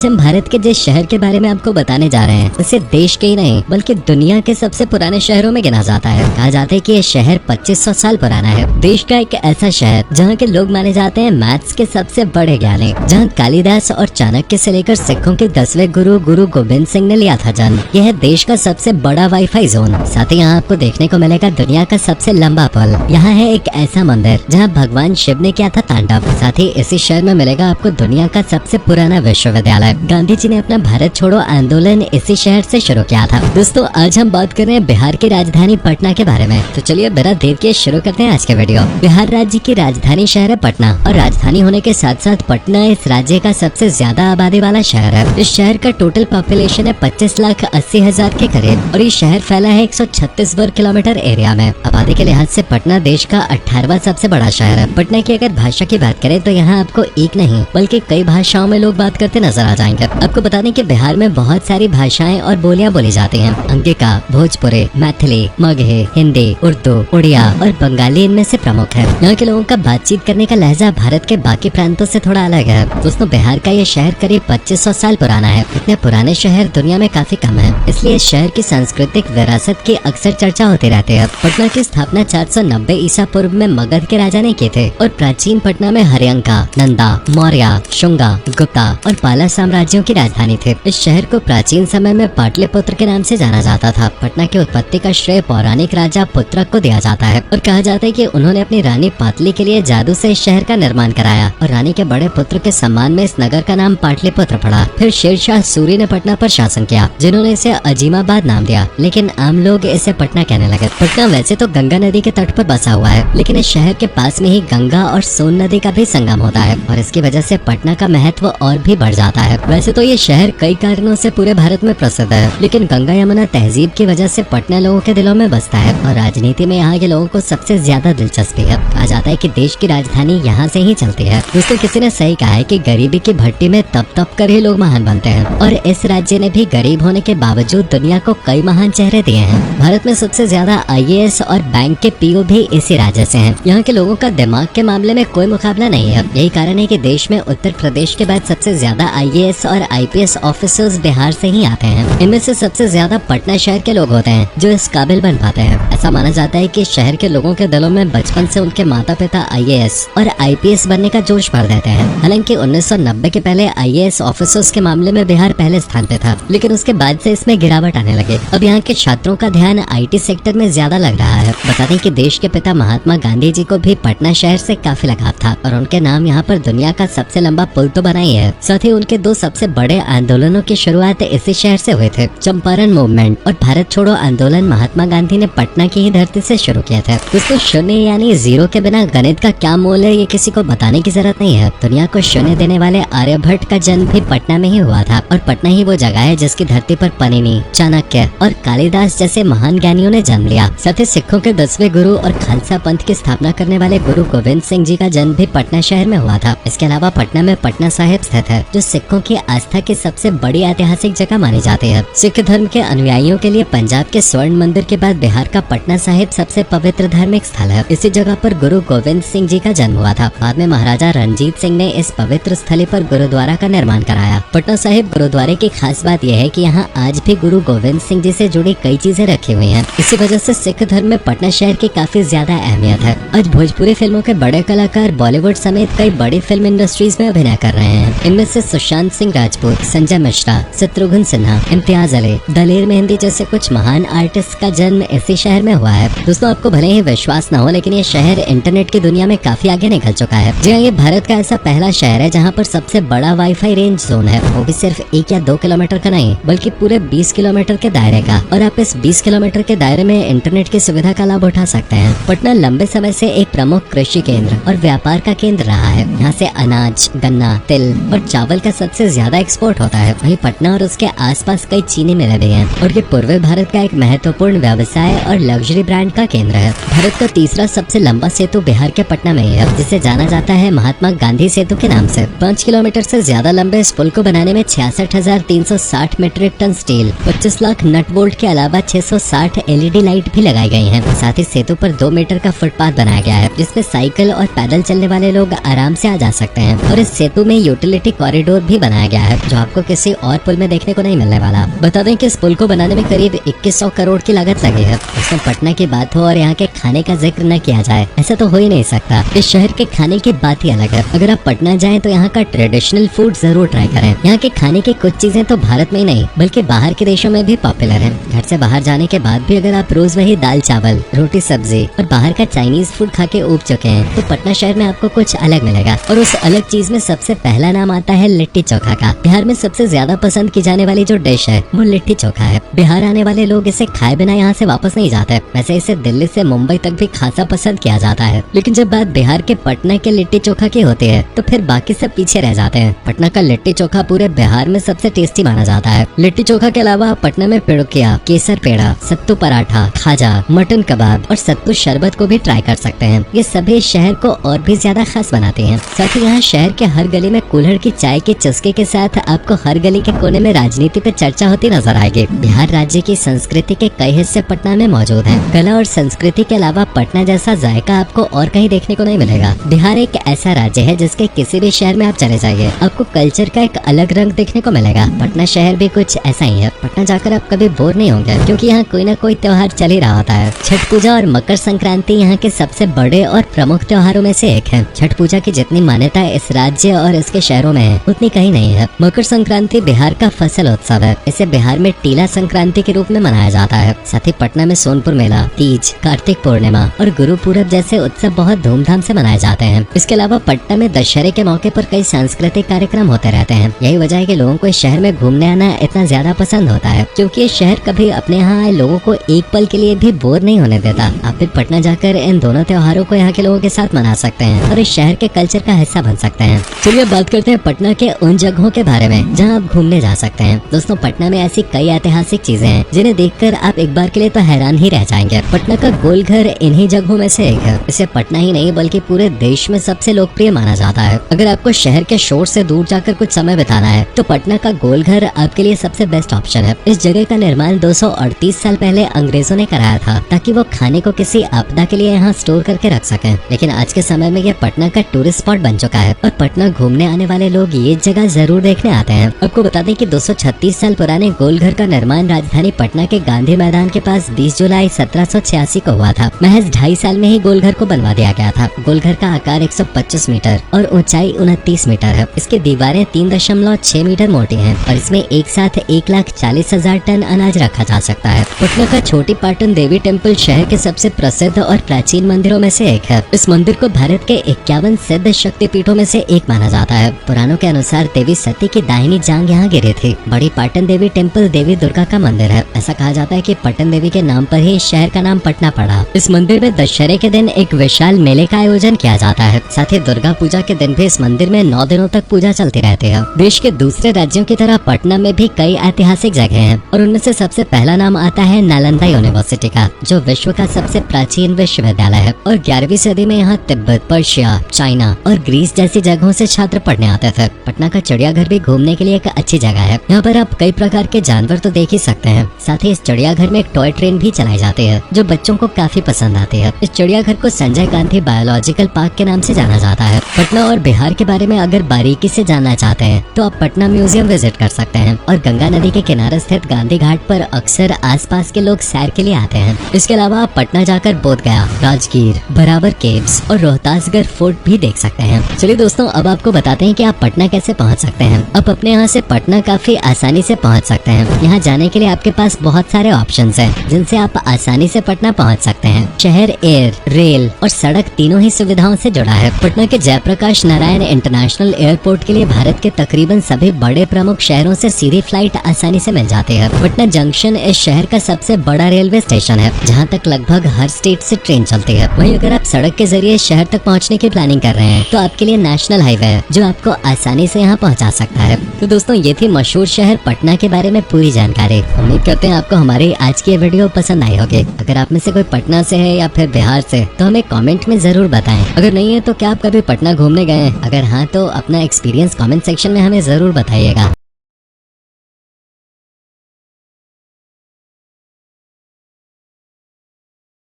हम भारत के जिस शहर के बारे में आपको बताने जा रहे हैं उसे देश के ही नहीं बल्कि दुनिया के सबसे पुराने शहरों में गिना जाता है। कहा जाता है कि ये शहर 2500 साल पुराना है। देश का एक ऐसा शहर जहाँ के लोग माने जाते हैं मैथ्स के सबसे बड़े ज्ञानी, जहाँ कालिदास और चाणक्य से लेकर सिखों के 10वें गुरु गुरु गोविंद सिंह ने लिया था जन्म। यह है देश का सबसे बड़ा वाईफाई जोन। साथ ही यहाँ आपको देखने को मिलेगा दुनिया का सबसे लंबा पुल। यहाँ है एक ऐसा मंदिर जहाँ भगवान शिव ने किया था तांडव। साथ ही इसी शहर में मिलेगा आपको दुनिया का सबसे पुराना विश्वविद्यालय। गांधी जी ने अपना भारत छोड़ो आंदोलन इसी शहर से शुरू किया था। दोस्तों आज हम बात कर रहे हैं बिहार की राजधानी पटना के बारे में। तो चलिए बिना देर के शुरू करते हैं आज के वीडियो। बिहार राज्य की राजधानी शहर है पटना और राजधानी होने के साथ साथ पटना इस राज्य का सबसे ज्यादा आबादी वाला शहर है। इस शहर का टोटल पॉपुलेशन है 25,80,000 के करीब और ये शहर फैला है 136 वर्ग किलोमीटर एरिया में। आबादी के लिहाज से पटना देश का 18वां सबसे बड़ा शहर है। पटना की अगर भाषा की बात करें तो यहाँ आपको एक नहीं बल्कि कई भाषाओं में लोग बात करते नजर आ जाएंगे। आपको बता दें कि बिहार में बहुत सारी भाषाएं और बोलियां बोली जाती हैं। अंगिका, भोजपुरी, मैथिली, मगही, हिंदी, उर्दू, उड़िया और बंगाली इनमें से प्रमुख है। यहाँ के लोगों का बातचीत करने का लहजा भारत के बाकी प्रांतों से थोड़ा अलग है। दोस्तों बिहार का ये शहर करीब 2500 साल पुराना है। इतने पुराने शहर दुनिया में काफी कम है, इसलिए इस शहर की सांस्कृतिक विरासत की अक्सर चर्चा होती रहती है। पटना की स्थापना 490 ईसा पूर्व में मगध के राजा ने की थी और प्राचीन पटना में हरियंका, नंदा, मौर्य, शुंगा, गुप्ता और पाला साम्राज्यों की राजधानी थी। इस शहर को प्राचीन समय में पाटलिपुत्र के नाम से जाना जाता था। पटना की उत्पत्ति का श्रेय पौराणिक राजा पुत्रक को दिया जाता है और कहा जाता है कि उन्होंने अपनी रानी पाटली के लिए जादू से इस शहर का निर्माण कराया और रानी के बड़े पुत्र के सम्मान में इस नगर का नाम पाटलिपुत्र पड़ा। फिर शेरशाह सूरी ने पटना पर शासन किया, जिन्होंने इसे अजीमाबाद नाम दिया, लेकिन आम लोग इसे पटना कहने लगे। पटना वैसे तो गंगा नदी के तट पर बसा हुआ है, लेकिन इस शहर के पास में ही गंगा और सोन नदी का भी संगम होता है और इसकी वजह से पटना का महत्व और भी बढ़ जाता है। वैसे तो ये शहर कई कारणों से पूरे भारत में प्रसिद्ध है, लेकिन गंगा यमुना तहजीब की वजह से पटना लोगों के दिलों में बसता है और राजनीति में यहाँ के लोगों को सबसे ज्यादा दिलचस्पी है। कहा जाता है कि देश की राजधानी यहाँ से ही चलती है। दोस्तों किसी ने सही कहा है कि गरीबी की भट्टी में तप तप कर ही लोग महान बनते हैं और इस राज्य ने भी गरीब होने के बावजूद दुनिया को कई महान चेहरे दिए हैं। भारत में सबसे ज्यादा IAS और बैंक के PO भी इसी राज्य से हैं। यहाँ के लोगों का दिमाग के मामले में कोई मुकाबला नहीं है। यही कारण है कि देश में उत्तर प्रदेश के बाद सबसे ज्यादा IAS और IPS ऑफिसर्स बिहार से ही आते हैं। इनमें से सबसे ज्यादा पटना शहर के लोग होते हैं जो इस काबिल बन पाते हैं। ऐसा माना जाता है कि शहर के लोगों के दिलों में बचपन से उनके माता पिता IAS और IPS बनने का जोश भर देते हैं। हालांकि 1990 के पहले IAS ऑफिसर्स के मामले में बिहार पहले स्थान पे था, लेकिन उसके बाद से इसमें गिरावट आने लगे। अब यहाँ के छात्रों का ध्यान IT सेक्टर में ज्यादा लग रहा है। बता दें कि देश के पिता महात्मा गांधी जी को भी पटना शहर से काफी लगाव था और उनके नाम यहाँ पर दुनिया का सबसे लंबा पुल तो बना ही है। साथ ही उनके दो सबसे बड़े आंदोलनों की शुरुआत इसी शहर से हुए थे। चंपारण मूवमेंट और भारत छोड़ो आंदोलन महात्मा गांधी ने पटना की ही धरती से शुरू किया था। दोस्तों शून्य यानी जीरो के बिना गणित का क्या मोल है ये किसी को बताने की जरूरत नहीं है। दुनिया को शून्य देने वाले आर्यभट्ट का जन्म भी पटना में ही हुआ था और पटना ही वो जगह है जिसकी धरती पर पनिनी, चाणक्य और कालिदास जैसे महान ज्ञानियों ने जन्म लिया। साथ ही सिखों के 10वें गुरु और खालसा पंथ की स्थापना करने वाले गुरु गोविंद सिंह जी का जन्म भी पटना शहर में हुआ था। इसके अलावा पटना में पटना साहिब स्थित है जो सिखों की आस्था की सबसे बड़ी ऐतिहासिक जगह मानी जाती है। सिख धर्म के अनुयायियों के लिए पंजाब के स्वर्ण मंदिर के बाद बिहार का पटना साहिब सबसे पवित्र धार्मिक स्थल है। इसी जगह पर गुरु गोविंद सिंह जी का जन्म हुआ था। बाद में महाराजा रणजीत सिंह ने इस पवित्र स्थली पर गुरुद्वारा का निर्माण कराया। पटना साहिब गुरुद्वारे की खास बात यह है कि यहाँ आज भी गुरु गोविंद सिंह जी से जुड़ी कई चीजें रखी हुई हैं। इसी वजह से सिख धर्म में पटना शहर की काफी ज्यादा अहमियत है। आज भोजपुरी फिल्मों के बड़े कलाकार बॉलीवुड समेत कई बड़ी फिल्म इंडस्ट्रीज में अभिनय कर रहे हैं। इनमें से सुशांत सिंह राजपूत, संजय मिश्रा, शत्रुघ्न सिन्हा, इम्तियाज अली, दलेर मेहंदी जैसे कुछ महान आर्टिस्ट का जन्म इसी शहर में हुआ है। दोस्तों आपको भले ही विश्वास न हो, लेकिन ये शहर इंटरनेट की दुनिया में काफी आगे निकल चुका है। जी हाँ, ये भारत का ऐसा पहला शहर है जहाँ पर सबसे बड़ा वाईफाई रेंज जोन है, वो भी सिर्फ 1 या 2 किलोमीटर का नहीं बल्कि पूरे 20 किलोमीटर के दायरे का। और आप इस 20 किलोमीटर के दायरे में इंटरनेट की सुविधा का लाभ उठा सकते हैं। पटना लंबे समय से एक प्रमुख कृषि केंद्र और व्यापार का केंद्र रहा है। यहाँ से अनाज, गन्ना, तिल और चावल का सबसे ज्यादा एक्सपोर्ट होता है। वहीं पटना और उसके आसपास कई चीनी मिलें भी हैं और ये पूर्वी भारत का एक महत्वपूर्ण व्यवसाय और लग्जरी ब्रांड का केंद्र है। भारत का तीसरा सबसे लंबा सेतु बिहार के पटना में ही है, जिसे जाना जाता है महात्मा गांधी सेतु के नाम से। 5 किलोमीटर से ज्यादा लंबे इस पुल को बनाने में 66,360 metric ton steel, 25 lakh nut bolt के अलावा 660 LED लाइट भी लगाई गई हैं। साथ ही सेतु पर 2 मीटर का फुटपाथ बनाया गया है, जिसमें साइकिल और पैदल चलने वाले लोग आराम से आ जा सकते हैं और इस सेतु में यूटिलिटी कॉरिडोर भी बनाया गया है, जो आपको किसी और पुल में देखने को नहीं मिलने वाला। बता दें कि इस पुल को बनाने में करीब 2100 करोड़ की लागत लगी है। इसमें पटना की बात हो और यहाँ के खाने का जिक्र न किया जाए, ऐसा तो हो ही नहीं सकता। इस शहर के खाने की बात ही अलग है। अगर आप पटना जाएं तो यहाँ का ट्रेडिशनल फूड जरूर ट्राई करें। यहाँ के खाने की कुछ चीजें तो भारत में ही नहीं बल्कि बाहर के देशों में भी पॉपुलर है। घर से बाहर जाने के बाद भी अगर आप रोज वही दाल चावल, रोटी सब्जी और बाहर का चाइनीज फूड खा के ऊब चुके हैं तो पटना शहर में आपको कुछ अलग मिलेगा। और उस अलग चीज में सबसे पहला नाम आता है लिट्टी चोखा का। बिहार में सबसे ज्यादा पसंद की जाने वाली जो डिश है वो लिट्टी चोखा है। बिहार आने वाले लोग इसे खाए बिना यहाँ से वापस नहीं जाते। वैसे इसे दिल्ली से मुंबई तक भी खासा पसंद किया जाता है, लेकिन जब बात बिहार के पटना के लिट्टी चोखा की होती है तो फिर बाकी सब पीछे रह जाते हैं। पटना का लिट्टी चोखा पूरे बिहार में सबसे टेस्टी माना जाता है। लिट्टी चोखा के अलावा पटना में पिड़ुकिया, केसर पेड़ा, सत्तू पराठा, खाजा, मटन कबाब और सत्तू शरबत को भी ट्राई कर सकते हैं। ये सभी शहर को और भी ज्यादा खास बनाते हैं। साथ ही यहाँ शहर के हर गली में कुल्हड़ की चाय के चस्के के साथ आपको हर गली के कोने में राजनीति पे चर्चा होती नजर आएगी। बिहार राज्य की संस्कृति के कई हिस्से पटना में मौजूद हैं। कला और संस्कृति के अलावा पटना जैसा जायका आपको और कहीं देखने को नहीं मिलेगा। बिहार एक ऐसा राज्य है जिसके किसी भी शहर में आप चले जाइए आपको कल्चर का एक अलग रंग देखने को मिलेगा। पटना शहर भी कुछ ऐसा ही है। पटना जाकर आप कभी बोर नहीं होंगे क्योंकि यहाँ कोई ना कोई त्योहार चल ही रहा होता है। छठ पूजा और मकर संक्रांति यहाँ के सबसे बड़े और प्रमुख त्योहारों में से एक है। छठ पूजा की जितनी मान्यता इस राज्य और इसके शहरों में है उतनी कहीं नहीं है। मकर संक्रांति बिहार का फसल उत्सव है। इसे बिहार में टीला संक्रांति के रूप में मनाया जाता है। साथ ही पटना में सोनपुर मेला, तीज, कार्तिक पूर्णिमा और गुरु पूरब जैसे उत्सव बहुत धूमधाम से मनाए जाते हैं। इसके अलावा पटना में दशहरे के मौके पर कई सांस्कृतिक कार्यक्रम होते रहते हैं। यही वजह है कि लोगों को इस शहर में घूमने आना इतना ज्यादा पसंद होता है, क्योंकि ये शहर कभी अपने यहाँ आए लोगों को एक पल के लिए भी बोर नहीं होने देता। आप फिर पटना जाकर इन दोनों त्योहारों को यहाँ के लोगों के साथ मना सकते हैं और इस शहर के कल्चर का हिस्सा बन सकते हैं। चलिए बात करते हैं पटना के उन जगहों के बारे में जहाँ आप घूमने जा सकते हैं। दोस्तों, पटना में ऐसी कई ऐतिहासिक चीजें हैं जिन्हें देखकर आप एक बार के लिए तो हैरान ही रह जाएंगे। पटना का गोलघर इन्हीं जगहों में से एक है। इसे पटना ही नहीं बल्कि पूरे देश में सबसे लोकप्रिय माना जाता है। अगर आपको शहर के शोर से दूर जाकर कुछ समय बिताना है तो पटना का गोलघर आपके लिए सबसे बेस्ट ऑप्शन है। इस जगह का निर्माण 238 साल पहले अंग्रेजों ने कराया था ताकि वो खाने को किसी आपदा के लिए यहाँ स्टोर करके रख सकें। लेकिन आज के समय में ये पटना का टूरिस्ट स्पॉट बन चुका है और पटना घूमने आने वाले लोग ये जगह जरूर देखने आते हैं। आपको बता दें कि 236 साल पुराने गोलघर का निर्माण राजधानी पटना के गांधी मैदान के पास 20 जुलाई 1786 को हुआ था। महज 2.5 साल में ही गोलघर को बनवा दिया गया था। गोलघर का आकार 125 मीटर और ऊंचाई 29 मीटर है। इसकी दीवारें 3.6 मीटर मोटी हैं और इसमें एक साथ 1,40,000 टन अनाज रखा जा सकता है। पटना का छोटी पाटन देवी टेम्पल शहर के सबसे प्रसिद्ध और प्राचीन मंदिरों में से एक है। इस मंदिर को भारत के 51 सिद्ध शक्तिपीठों में से एक माना जाता है। पुराणों के अनुसार देवी सती की दाहिनी जांघ यहाँ गिरी थी। बड़ी पाटन देवी टेम्पल देवी दुर्गा का मंदिर है। ऐसा कहा जाता है कि पटन देवी के नाम पर ही इस शहर का नाम पटना पड़ा। इस मंदिर में दशहरे के दिन एक विशाल मेले का आयोजन किया जाता है। साथ ही दुर्गा पूजा के दिन भी इस मंदिर में 9 दिनों तक पूजा चलती रहती है। देश के दूसरे राज्यों की तरह पटना में भी कई ऐतिहासिक जगह हैं और उनमें से सबसे पहला नाम आता है नालंदा यूनिवर्सिटी का, जो विश्व का सबसे प्राचीन विश्वविद्यालय है और 11वीं सदी में यहाँ तिब्बत, पर्शिया, चाइना और ग्रीस जैसी जगहों से छात्र पढ़ने आते थे। पटना का चिड़ियाघर भी घूमने के लिए एक अच्छी जगह है। यहाँ पर आप कई प्रकार के जानवर तो देख ही सकते हैं। साथ ही इस चिड़ियाघर में एक टॉय ट्रेन भी चलाई जाती है जो बच्चों को काफी पसंद आती है। इस चिड़ियाघर को संजय गांधी बायोलॉजिकल पार्क के नाम से जाना जाता है। पटना और बिहार के बारे में अगर बारीकी से जानना चाहते हैं तो आप पटना म्यूजियम विजिट कर सकते हैं और गंगा नदी के किनारे स्थित गांधी घाट पर अक्सर आसपास के लोग सैर के लिए आते हैं। इसके अलावा आप पटना जाकर बोधगया, राजगीर, बराबर केव्स और रोहतासगढ़ फोर्ट भी देख सकते हैं। चलिए दोस्तों, अब आपको बताते हैं कि आप पटना कैसे पहुंच सकते हैं। आप अपने यहाँ से पटना काफी आसानी से पहुंच सकते हैं। यहाँ जाने के लिए आपके पास बहुत सारे ऑप्शंस हैं जिनसे आप आसानी से पटना पहुंच सकते हैं। शहर एयर, रेल और सड़क तीनों ही सुविधाओं से जुड़ा है। पटना के जयप्रकाश नारायण इंटरनेशनल एयरपोर्ट के लिए भारत के तकरीबन सभी बड़े प्रमुख शहरों से सीधी फ्लाइट आसानी से मिल जाती है। पटना जंक्शन इस शहर का सबसे बड़ा रेलवे स्टेशन है जहाँ तक लगभग हर स्टेट से ट्रेन चलती है। वहीं अगर आप सड़क के जरिए शहर तक पहुँचने की प्लानिंग कर रहे हैं तो आपके लिए नेशनल हाईवे है जो आपको आसानी से यहाँ पहुँचा सकता है। तो दोस्तों, ये थी मशहूर शहर पटना के बारे में पूरी जानकारी। उम्मीद करते हैं आपको हमारी आज की वीडियो पसंद आई होगी। अगर आप में से कोई पटना से है या फिर बिहार से तो हमें कमेंट में जरूर बताएं। अगर नहीं है तो क्या आप कभी पटना घूमने गए हैं? अगर हाँ तो अपना एक्सपीरियंस कमेंट सेक्शन में हमें जरूर बताइएगा।